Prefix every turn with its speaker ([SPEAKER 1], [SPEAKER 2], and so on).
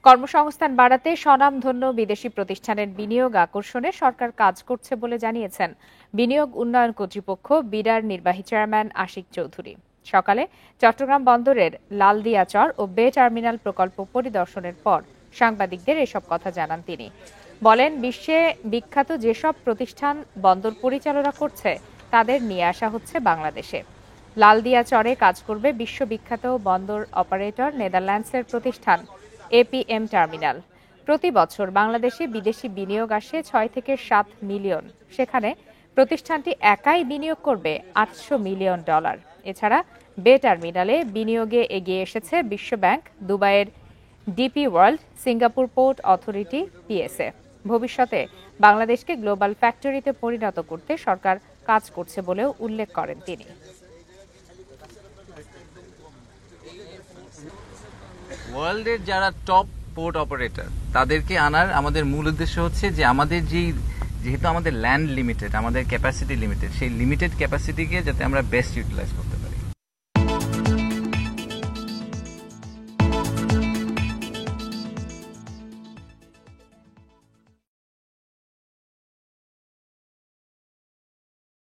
[SPEAKER 1] কর্মসংস্থান বাড়াতে স্বনামধন্য বিদেশি প্রতিষ্ঠানের বিনিয়োগ আকর্ষণে সরকার কাজ করছে বলে জানিয়েছেন বিনিয়োগ উন্নয়ন কর্তৃপক্ষ বিডার নির্বাহী চেয়ারম্যান আশিক চৌধুরী। সকালে চট্টগ্রাম বন্দরের লালদিয়াচর ও বে টার্মিনাল প্রকল্প পরিদর্শনের পর সাংবাদিকদের এসব কথা জানান তিনি। বলেন, বিশ্বে বিখ্যাত যেসব প্রতিষ্ঠান বন্দর পরিচালনা করছে তাদের নিয়ে আসা হচ্ছে বাংলাদেশে। লালদিয়াচরে কাজ করবে বিশ্ববিখ্যাত বন্দর অপারেটর নেদারল্যান্ডসের প্রতিষ্ঠান এপিএম টার্মিনাল। প্রতি বছর বাংলাদেশে বিদেশি বিনিয়োগ আসে 6 থেকে 7 মিলিয়ন। সেখানে প্রতিষ্ঠানটি একাই বিনিয়োগ করবে $800 মিলিয়ন। এছাড়া বে টার্মিনালে বিনিয়োগে এগিয়ে এসেছে বিশ্বব্যাংক, দুবাইয়ের DP World, Singapore port authority, PSA. ভবিষ্যতে বাংলাদেশকে গ্লোবাল ফ্যাক্টরিতে পরিণত করতে সরকার কাজ করছে বলেও উল্লেখ করেন তিনি।
[SPEAKER 2] ওয়ার্ল্ডের যারা টপ পোর্ট অপারেটর তাদেরকে আনার আমাদের মূল উদ্দেশ্য হচ্ছে যে আমাদের যেহেতু আমাদের ল্যান্ড লিমিটেড, আমাদের ক্যাপাসিটি লিমিটেড, সেই লিমিটেড ক্যাপাসিটিকে যাতে আমরা বেস্ট ইউটিলাইজ করতে